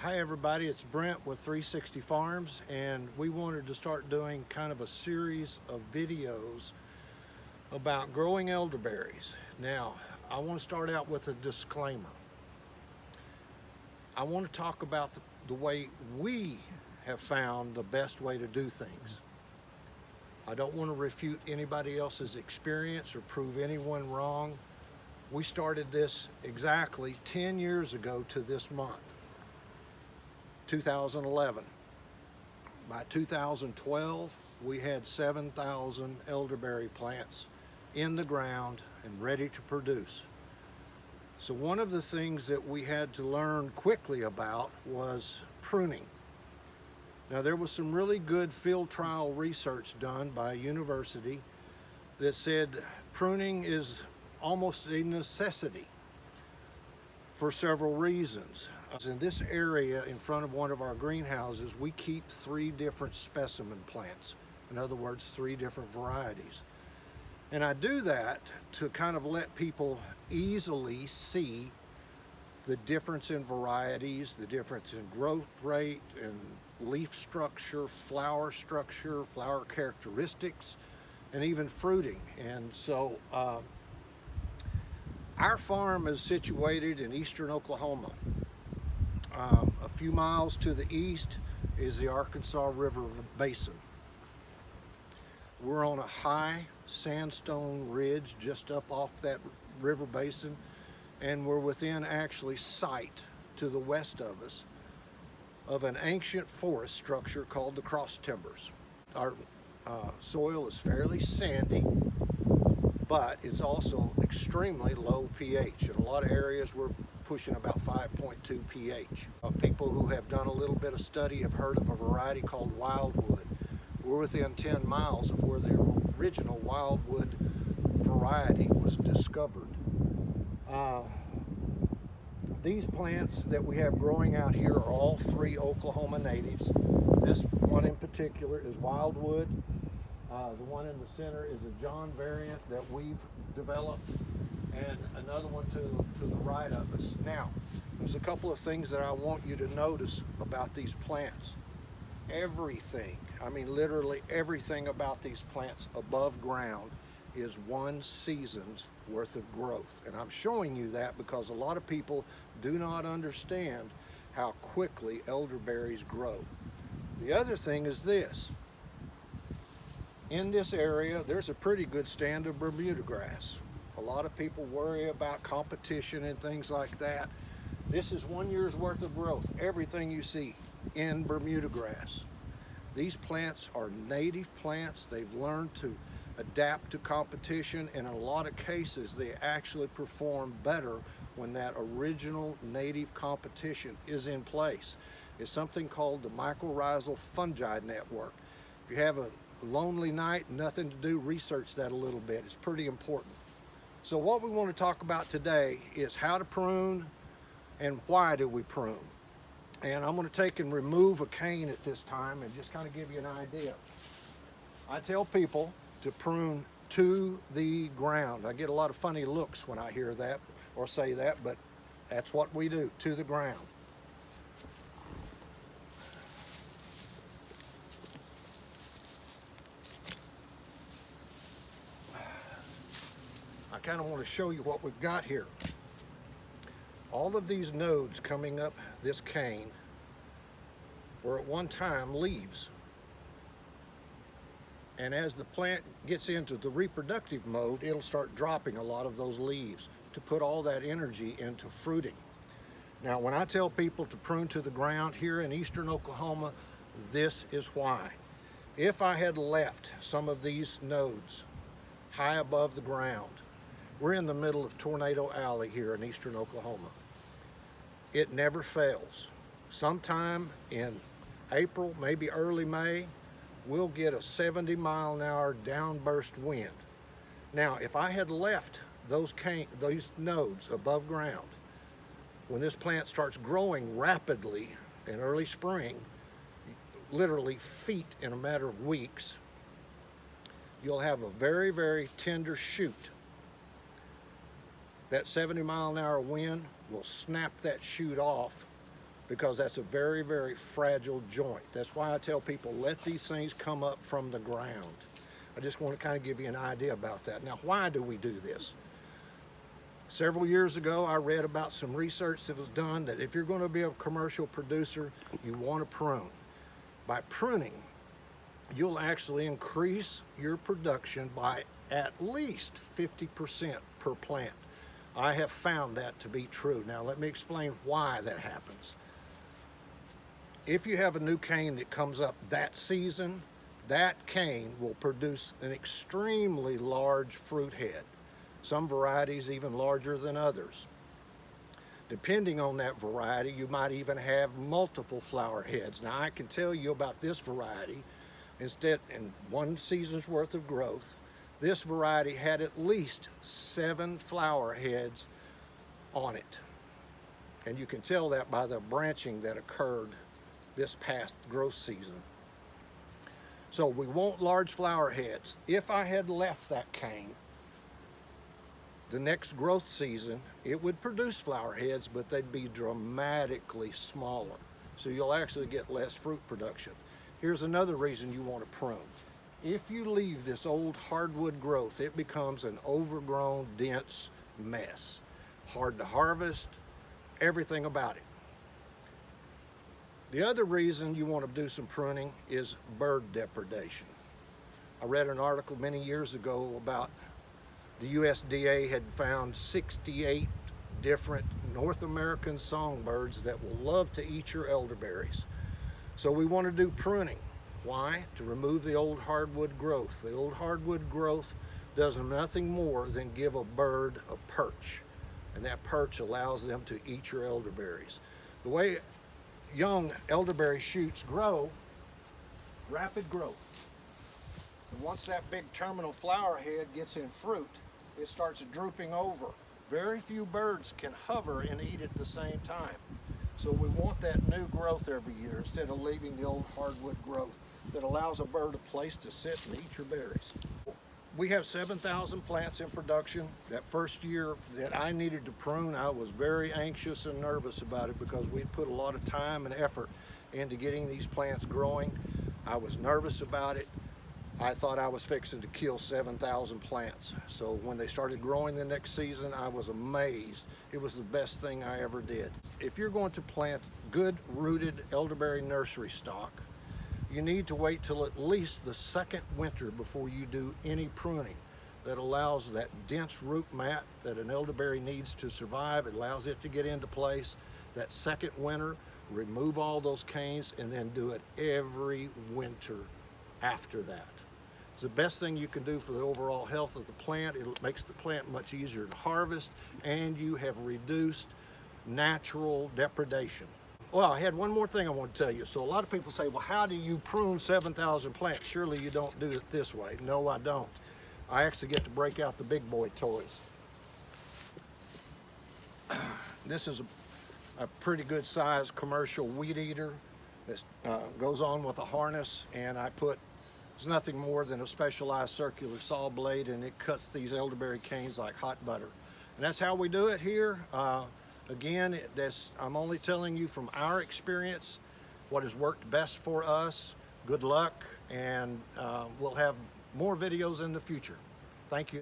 Hi everybody, it's Brent with 360 Farms, and we wanted to start doing kind of a series of videos about growing elderberries. Now, I want to start out with a disclaimer. I want to talk about the way we have found the best way to do things. I don't want to refute anybody else's experience or prove anyone wrong. We started this exactly 10 years ago to this month. 2011. By 2012, we had 7,000 elderberry plants in the ground and ready to produce. So one of the things that we had to learn quickly about was pruning. Now, there was some really good field trial research done by a university that said pruning is almost a necessity for several reasons. In this area in front of one of our greenhouses, we keep 3 different specimen plants. In other words, 3 different varieties. And I do that to kind of let people easily see the difference in varieties, the difference in growth rate and leaf structure, flower characteristics, and even fruiting. And so our farm is situated in eastern Oklahoma. A few miles to the east is the Arkansas River Basin. We're on a high sandstone ridge just up off that river basin, and we're within actually sight to the west of us of an ancient forest structure called the cross timbers. Our soil is fairly sandy, but it's also extremely low pH. In a lot of areas, we're pushing about 5.2 pH. People who have done a little bit of study have heard of a variety called wildwood. We're within 10 miles of where the original wildwood variety was discovered. These plants that we have growing out here are all 3 Oklahoma natives. This one in particular is wildwood. The one in the center is a John variant that we've developed, and another one to the right of us. Now, there's a couple of things that I want you to notice about these plants. Everything, I mean literally everything about these plants above ground is 1 season's worth of growth. And I'm showing you that because a lot of people do not understand how quickly elderberries grow. The other thing is this. In this area, there's a pretty good stand of Bermuda grass. A lot of people worry about competition and things like that. This is 1 year's worth of growth, everything you see in Bermuda grass. These plants are native plants. They've learned to adapt to competition, and in a lot of cases, they actually perform better when that original native competition is in place. It's something called the mycorrhizal fungi network. If you have a lonely night, nothing to do, research that a little bit. It's pretty important. So what we want to talk about today is how to prune and why do we prune. And I'm going to take and remove a cane at this time and just kind of give you an idea. I tell people to prune to the ground. I get a lot of funny looks when I hear that or say that, but that's what we do, to the ground. I kind of want to show you what we've got here. All of these nodes coming up this cane were at one time leaves. And as the plant gets into the reproductive mode, it'll start dropping a lot of those leaves to put all that energy into fruiting. Now, when I tell people to prune to the ground here in eastern Oklahoma, this is why. If I had left some of these nodes high above the ground, we're in the middle of Tornado Alley here in eastern Oklahoma. It never fails. Sometime in April, maybe early May, we'll get a 70-mile-an-hour downburst wind. Now, if I had left those nodes above ground, when this plant starts growing rapidly in early spring, literally feet in a matter of weeks, you'll have a very, very tender shoot. That 70-mile-an-hour wind will snap that shoot off because that's a very, very fragile joint. That's why I tell people, let these things come up from the ground. I just want to kind of give you an idea about that. Now, why do we do this? Several years ago, I read about some research that was done that if you're going to be a commercial producer, you want to prune. By pruning, you'll actually increase your production by at least 50% per plant. I have found that to be true. Now, let me explain why that happens. If you have a new cane that comes up that season, that cane will produce an extremely large fruit head. Some varieties even larger than others. Depending on that variety, you might even have multiple flower heads. Now, I can tell you about this variety. Instead, in one season's worth of growth, this variety had at least 7 flower heads on it. And you can tell that by the branching that occurred this past growth season. So we want large flower heads. If I had left that cane, the next growth season, it would produce flower heads, but they'd be dramatically smaller. So you'll actually get less fruit production. Here's another reason you want to prune. If you leave this old hardwood growth, it becomes an overgrown, dense mess. Hard to harvest, everything about it. The other reason you want to do some pruning is bird depredation. I read an article many years ago about the USDA had found 68 different North American songbirds that will love to eat your elderberries. So we want to do pruning. Why? To remove the old hardwood growth. The old hardwood growth does nothing more than give a bird a perch, and that perch allows them to eat your elderberries. The way young elderberry shoots grow, rapid growth. And once that big terminal flower head gets in fruit, it starts drooping over. Very few birds can hover and eat at the same time. So we want that new growth every year instead of leaving the old hardwood growth that allows a bird a place to sit and eat your berries. We have 7,000 plants in production. That first year that I needed to prune, I was very anxious and nervous about it because we'd put a lot of time and effort into getting these plants growing. I was nervous about it. I thought I was fixing to kill 7,000 plants. So when they started growing the next season, I was amazed. It was the best thing I ever did. If you're going to plant good rooted elderberry nursery stock, you need to wait till at least the second winter before you do any pruning. That allows that dense root mat that an elderberry needs to survive. It allows it to get into place. That second winter, remove all those canes and then do it every winter after that. It's the best thing you can do for the overall health of the plant. It makes the plant much easier to harvest, and you have reduced natural depredation. Well, I had one more thing I want to tell you. So a lot of people say, well, how do you prune 7,000 plants? Surely you don't do it this way. No, I don't. I actually get to break out the big boy toys. This is a pretty good sized commercial weed eater that goes on with a harness, and it's nothing more than a specialized circular saw blade, and it cuts these elderberry canes like hot butter. And that's how we do it here. Again, I'm only telling you from our experience what has worked best for us. Good luck, and we'll have more videos in the future. Thank you.